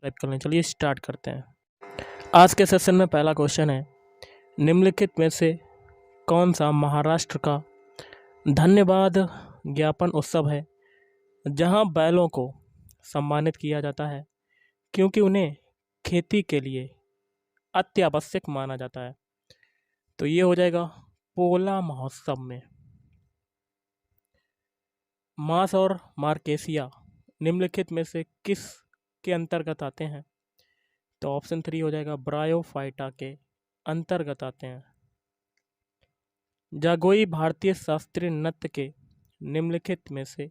Type कर लें। चलिए स्टार्ट करते हैं। आज के सेशन में पहला क्वेश्चन है, निम्नलिखित में से कौन सा महाराष्ट्र का धन्यवाद ज्ञापन उत्सव है जहां बैलों को सम्मानित किया जाता है क्योंकि उन्हें खेती के लिए अत्यावश्यक माना जाता है? तो ये हो जाएगा पोला महोत्सव में। मांस और मार्केसिया निम्नलिखित में से किस के अंतर्गत आते हैं? तो ऑप्शन 3 हो जाएगा ब्रायोफाइटा के अंतर्गत आते हैं। जागोई भारतीय शास्त्रीय नृत्य के निम्नलिखित में से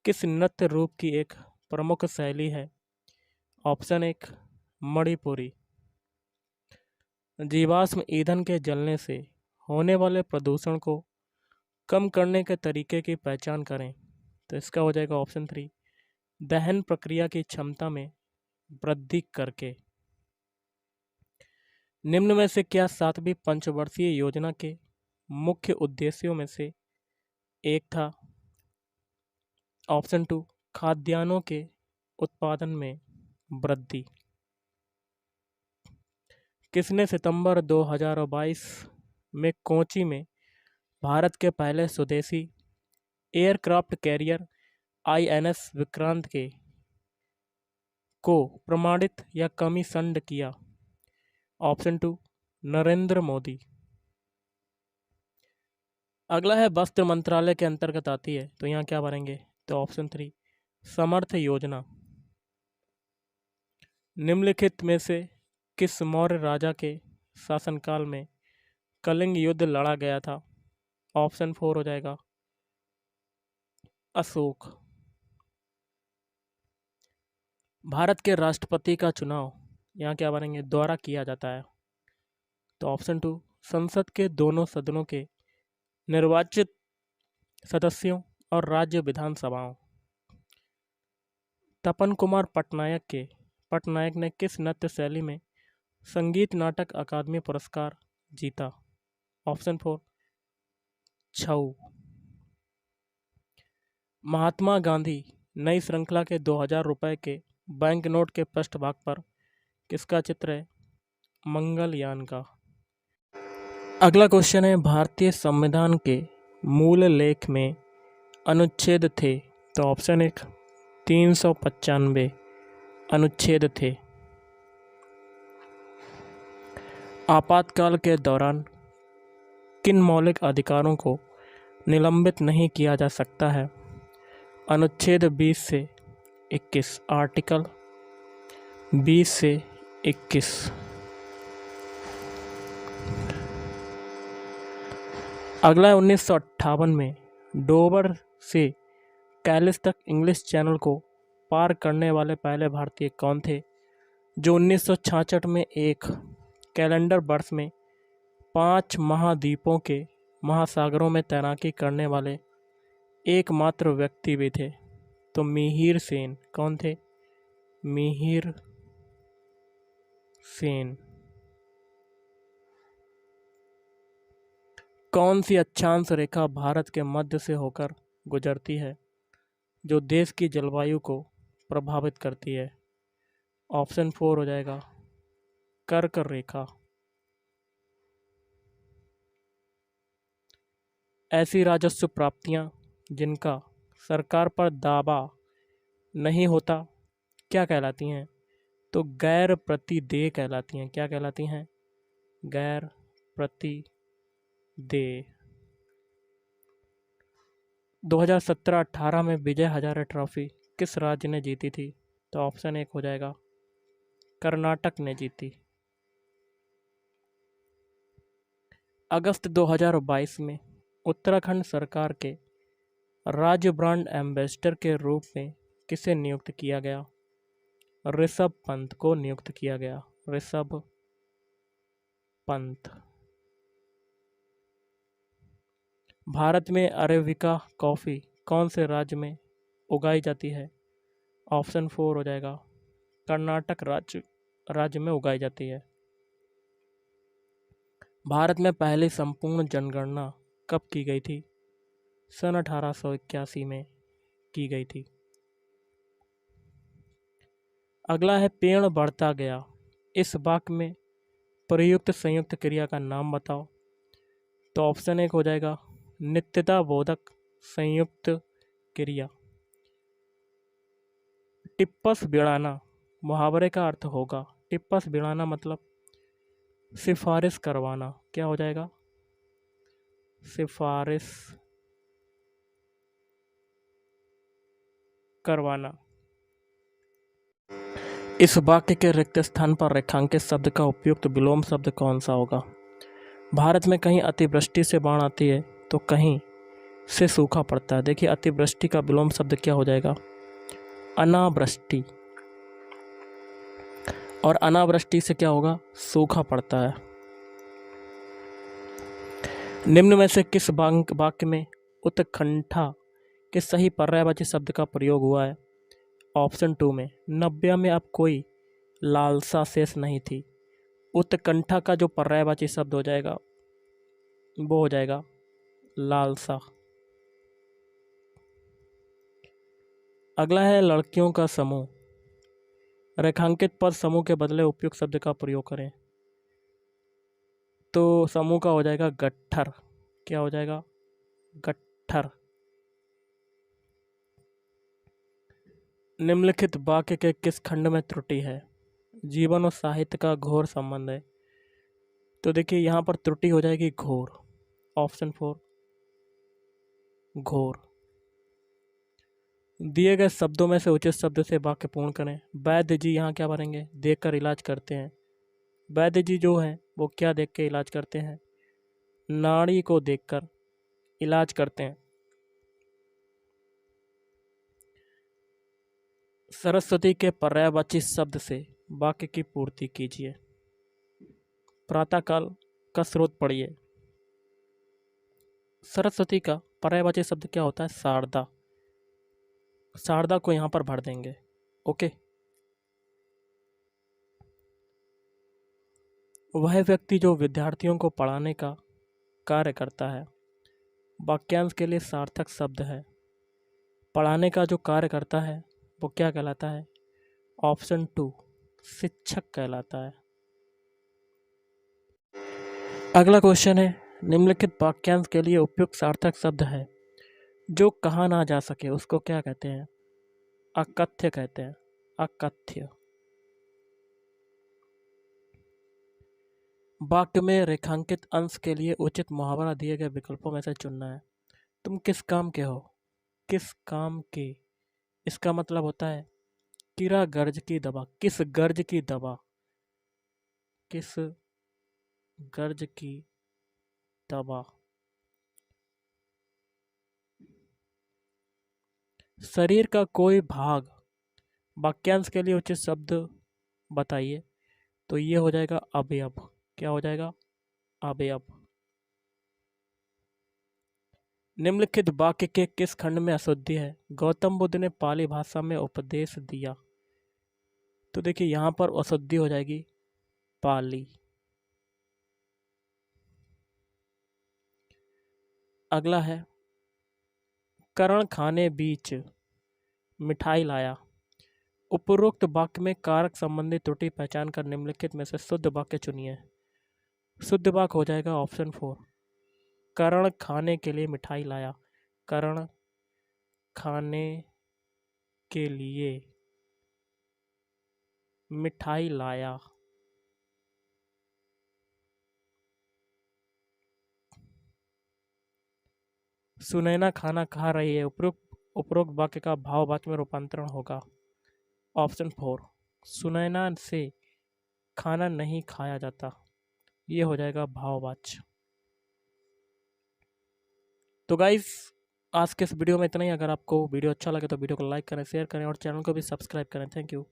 किस नृत्य रूप की एक प्रमुख शैली है? ऑप्शन 1 मणिपुरी। जीवाश्म ईंधन के जलने से होने वाले प्रदूषण को कम करने के तरीके की पहचान करें। तो इसका हो जाएगा ऑप्शन 3 दहन प्रक्रिया की क्षमता में वृद्धि करके। निम्न में से क्या 7वीं पंचवर्षीय योजना के मुख्य उद्देश्यों में से एक था? ऑप्शन 2 खाद्यान्नों के उत्पादन में वृद्धि। किसने सितंबर 2022 में कोच्चि में भारत के पहले स्वदेशी एयरक्राफ्ट कैरियर INS विक्रांत को प्रमाणित या कमीशन्ड किया? ऑप्शन 2 नरेंद्र मोदी। अगला है वस्त्र मंत्रालय के अंतर्गत आती है, तो यहाँ क्या भरेंगे? तो ऑप्शन 3 समर्थ योजना। निम्नलिखित में से किस मौर्य राजा के शासनकाल में कलिंग युद्ध लड़ा गया था? ऑप्शन 4 हो जाएगा अशोक। भारत के राष्ट्रपति का चुनाव यहाँ क्या भरेंगे? द्वारा किया जाता है। तो ऑप्शन 2 संसद के दोनों सदनों के निर्वाचित सदस्यों और राज्य विधानसभाओं। तपन कुमार पटनायक ने किस नृत्य शैली में संगीत नाटक अकादमी पुरस्कार जीता? ऑप्शन 4 छऊ। महात्मा गांधी नई श्रृंखला के 2000 रुपए के बैंक नोट के पृष्ठभाग पर किसका चित्र है? मंगलयान का। अगला क्वेश्चन है, भारतीय संविधान के मूल लेख में अनुच्छेद थे? तो ऑप्शन 1 395 अनुच्छेद थे। आपातकाल के दौरान किन मौलिक अधिकारों को निलंबित नहीं किया जा सकता है? अनुच्छेद 20 से 21 आर्टिकल 20 से 21। अगला है 1958 में डोवर से कैलिस तक इंग्लिश चैनल को पार करने वाले पहले भारतीय कौन थे, जो 1966 में एक कैलेंडर वर्ष में 5 महाद्वीपों के महासागरों में तैनाकी करने वाले एकमात्र व्यक्ति भी थे? तो मिहिर सेन। कौन थे? मिहिर सेन। कौन सी अक्षांश रेखा भारत के मध्य से होकर गुजरती है जो देश की जलवायु को प्रभावित करती है? ऑप्शन 4 हो जाएगा कर्क रेखा। ऐसी राजस्व प्राप्तियां जिनका सरकार पर दावा नहीं होता क्या कहलाती हैं? तो गैर प्रतिदेय कहलाती हैं। क्या कहलाती हैं? गैर प्रतिदेय। 2017-18 में विजय हजारे ट्रॉफी किस राज्य ने जीती थी? तो ऑप्शन 1 हो जाएगा कर्नाटक ने जीती। अगस्त 2022 में उत्तराखंड सरकार के राज्य ब्रांड एम्बेसडर के रूप में किसे नियुक्त किया गया? ऋषभ पंत को नियुक्त किया गया। ऋषभ पंत। भारत में अरेबिका कॉफ़ी कौन से राज्य में उगाई जाती है? ऑप्शन 4 हो जाएगा कर्नाटक राज्य में उगाई जाती है। भारत में पहली संपूर्ण जनगणना कब की गई थी? सन 1881 में की गई थी। अगला है पेड़ बढ़ता गया। इस वाक्य में प्रयुक्त संयुक्त क्रिया का नाम बताओ। तो ऑप्शन एक हो जाएगा नित्यता बोधक संयुक्त क्रिया। टिप्पस बिड़ाना मुहावरे का अर्थ होगा। टिप्पस बिड़ाना मतलब सिफारिश करवाना। क्या हो जाएगा? सिफारिश करवाना। इस वाक्य के रिक्त स्थान पर रेखांकित शब्द का उपयुक्त विलोम शब्द कौन सा होगा? भारत में कहीं अतिवृष्टि से बाढ़ आती है तो कहीं से सूखा पड़ता है। देखिए अतिवृष्टि का विलोम शब्द क्या हो जाएगा? अनावृष्टि। और अनावृष्टि से क्या होगा? सूखा पड़ता है। निम्न में से किस वाक्य में उत्कंठा के सही पर्यायवाची शब्द का प्रयोग हुआ है? ऑप्शन 2 में नव्या में अब कोई लालसा शेष नहीं थी। उत्कंठा का जो पर्यायवाची शब्द हो जाएगा वो हो जाएगा लालसा। अगला है लड़कियों का समूह। रेखांकित पद समूह के बदले उपयुक्त शब्द का प्रयोग करें। तो समूह का हो जाएगा गट्ठर। क्या हो जाएगा? गट्ठर। निम्नलिखित वाक्य के किस खंड में त्रुटि है? जीवन और साहित्य का घोर संबंध है। तो देखिए यहाँ पर त्रुटि हो जाएगी घोर। ऑप्शन 4 घोर। दिए गए शब्दों में से उचित शब्द से वाक्य पूर्ण करें। वैद्य जी यहाँ क्या भरेंगे? देखकर इलाज करते हैं। वैद्य जी जो हैं वो क्या देख के इलाज करते हैं? नाड़ी को देखकर इलाज करते हैं। सरस्वती के पर्यायवाची शब्द से वाक्य की पूर्ति कीजिए। प्रातःकाल का स्रोत पढ़िए। सरस्वती का पर्यायवाची शब्द क्या होता है? शारदा। शारदा को यहाँ पर भर देंगे। ओके। वह व्यक्ति जो विद्यार्थियों को पढ़ाने का कार्य करता है। वाक्यांश के लिए सार्थक शब्द है। पढ़ाने का जो कार्य करता है वो क्या कहलाता है? ऑप्शन 2 शिक्षक कहलाता है। अगला क्वेश्चन है निम्नलिखित वाक्यांश के लिए उपयुक्त सार्थक शब्द है जो कहा ना जा सके उसको क्या कहते हैं? अकथ्य कहते हैं। अकथ्य। वाक्य में रेखांकित अंश के लिए उचित मुहावरा दिए गए विकल्पों में से चुनना है। तुम किस काम के हो? किस काम के, इसका मतलब होता है किरा गर्ज की दवा। किस गर्ज की दवा? किस गर्ज की दवा। शरीर का कोई भाग वाक्यांश के लिए उचित शब्द बताइए। तो ये हो जाएगा अवयव। क्या हो जाएगा? अवयव। निम्नलिखित वाक्य के किस खंड में अशुद्धि है? गौतम बुद्ध ने पाली भाषा में उपदेश दिया। तो देखिए यहाँ पर अशुद्धि हो जाएगी पाली। अगला है करण खाने बीच मिठाई लाया। उपरोक्त वाक्य में कारक संबंधी त्रुटि पहचान कर निम्नलिखित में से शुद्ध वाक्य चुनिए। शुद्ध वाक्य हो जाएगा ऑप्शन 4 करण खाने के लिए मिठाई लाया। करण खाने के लिए मिठाई लाया। सुनैना खाना खा रही है। उपरोक्त वाक्य का भाव वाक्य में रूपांतरण होगा। ऑप्शन 4 सुनैना से खाना नहीं खाया जाता। ये हो जाएगा भाववाच्य। तो गाइस आज के इस वीडियो में इतना ही। अगर आपको वीडियो अच्छा लगे तो वीडियो को लाइक करें, शेयर करें और चैनल को भी सब्सक्राइब करें। Thank you.